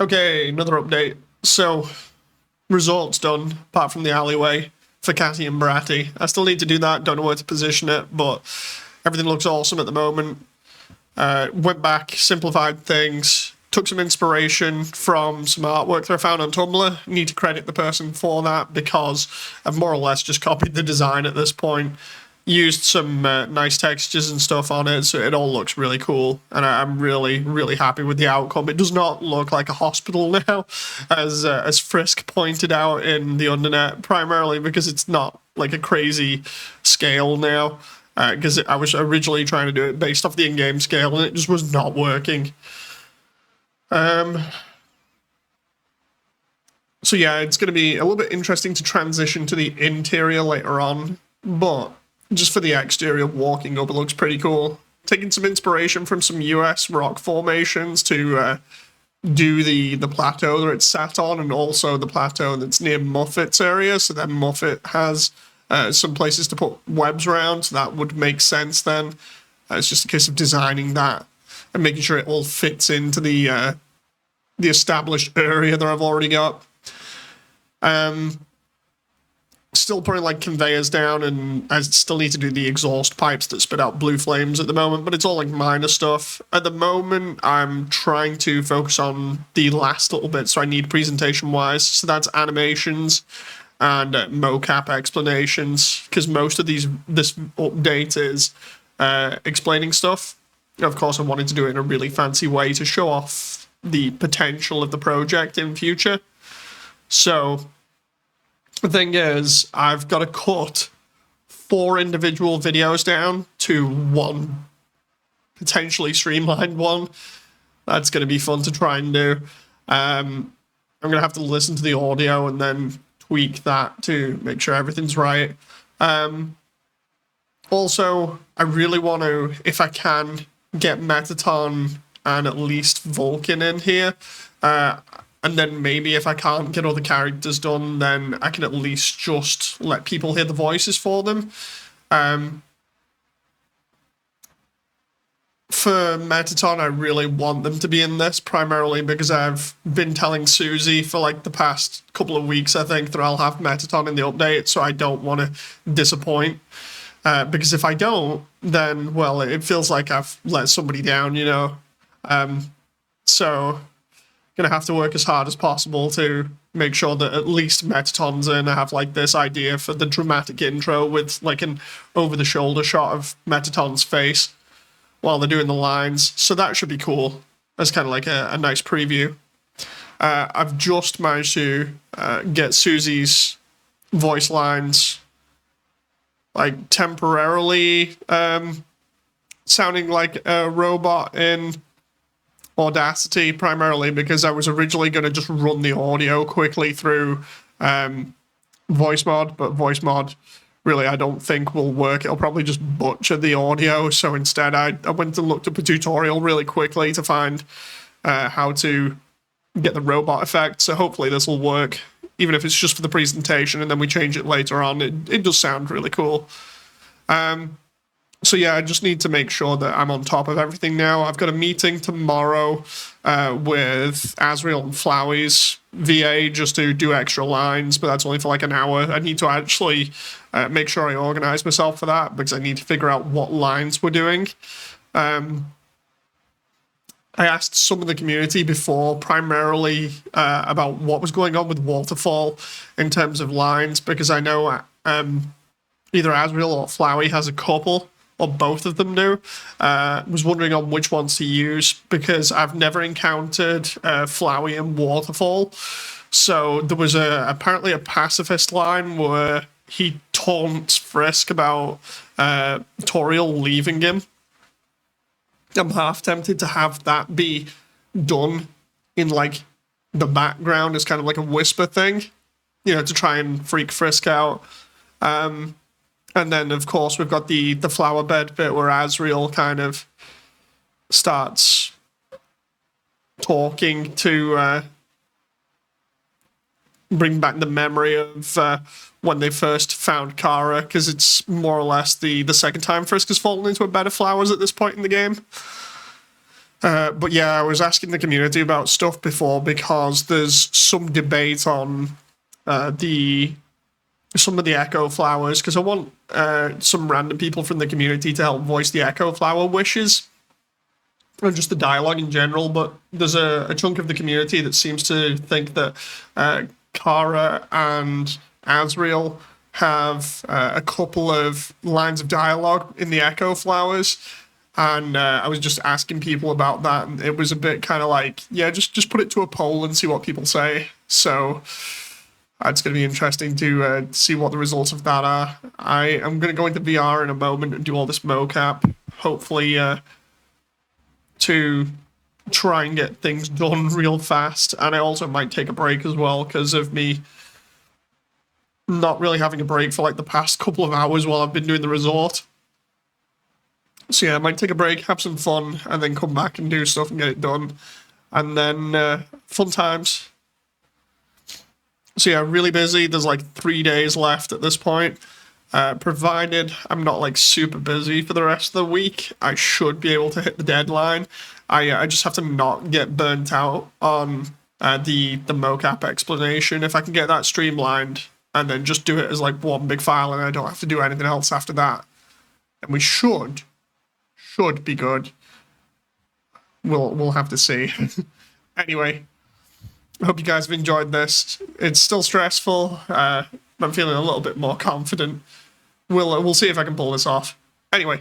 Okay, another update. So, resort's done, apart from the alleyway for Catty and Bratty. I still need to do that, don't know where to position it, but everything looks awesome at the moment. Went back, simplified things, took some inspiration from some artwork that I found on Tumblr. Need to credit the person for that because I've more or less just copied the design at this point. Used some nice textures and stuff on it, so it all looks really cool, and I'm really, really happy with the outcome. It does not look like a hospital now, as Frisk pointed out in the Undernet, primarily because it's not like a crazy scale now, because I was originally trying to do it based off the in-game scale, and it just was not working. So yeah, it's going to be a little bit interesting to transition to the interior later on, but just for the exterior, walking up, it looks pretty cool. Taking some inspiration from some US rock formations to do the plateau that it's sat on, and also the plateau that's near Muffet's area. So then Muffet has some places to put webs around, so that would make sense then. It's just a case of designing that and making sure it all fits into the established area that I've already got. Still putting like conveyors down, and I still need to do the exhaust pipes that spit out blue flames at the moment, but it's all like minor stuff. At the moment, I'm trying to focus on the last little bit, so I need presentation-wise. So that's animations and mocap explanations, because most of this update is explaining stuff. Of course, I wanted to do it in a really fancy way to show off the potential of the project in future. So the thing is, I've got to cut 4 individual videos down to one potentially streamlined one. That's going to be fun to try and do. I'm going to have to listen to the audio and then tweak that to make sure everything's right. Also, I really want to, if I can, get Metaton and at least Vulcan in here. And then maybe if I can't get all the characters done, then I can at least just let people hear the voices for them. For Metaton, I really want them to be in this, primarily because I've been telling Susie for like the past couple of weeks, I think, that I'll have Metaton in the update, so I don't want to disappoint. Because if I don't, then, well, it feels like I've let somebody down, you know? So going to have to work as hard as possible to make sure that at least Metaton's in. I have like this idea for the dramatic intro with like an over-the-shoulder shot of Metaton's face while they're doing the lines. So that should be cool. That's kind of like a nice preview. I've just managed to get Susie's voice lines like temporarily sounding like a robot in Audacity, primarily because I was originally going to just run the audio quickly through voice mod, but voice mod really I don't think will work. It'll probably just butcher the audio, so instead I went and looked up a tutorial really quickly to find how to get the robot effect, so hopefully this will work, even if it's just for the presentation and then we change it later on. It does sound really cool. So yeah, I just need to make sure that I'm on top of everything now. I've got a meeting tomorrow with Asriel and Flowey's VA just to do extra lines, but that's only for like an hour. I need to actually make sure I organize myself for that because I need to figure out what lines we're doing. I asked some of the community before, primarily about what was going on with Waterfall in terms of lines, because I know either Asriel or Flowey has a couple, or both of them do. Was wondering on which ones to use, because I've never encountered Flowey in Waterfall. So there was apparently a pacifist line where he taunts Frisk about Toriel leaving him. I'm half tempted to have that be done in like the background as kind of like a whisper thing, you know, to try and freak Frisk out. And then, of course, we've got the flower bed bit where Asriel kind of starts talking to bring back the memory of when they first found Kara, because it's more or less the second time Frisk has fallen into a bed of flowers at this point in the game. But yeah, I was asking the community about stuff before because there's some debate on the some of the echo flowers because I want some random people from the community to help voice the echo flower wishes or just the dialogue in general. But there's a chunk of the community that seems to think that Kara and Asriel have a couple of lines of dialogue in the echo flowers. And I was just asking people about that, and it was a bit kind of like, yeah, just put it to a poll and see what people say. So it's going to be interesting to see what the results of that are. I am going to go into VR in a moment and do all this mocap, hopefully to try and get things done real fast. And I also might take a break as well because of me not really having a break for like the past couple of hours while I've been doing the resort. So yeah, I might take a break, have some fun, and then come back and do stuff and get it done. And then fun times. So yeah, really busy. There's like 3 days left at this point. Provided I'm not like super busy for the rest of the week, I should be able to hit the deadline. I just have to not get burnt out on the mocap explanation. If I can get that streamlined and then just do it as like one big file and I don't have to do anything else after that, and we should be good. We'll have to see. Anyway, I hope you guys have enjoyed this. It's still stressful. I'm feeling a little bit more confident. We'll see if I can pull this off. Anyway,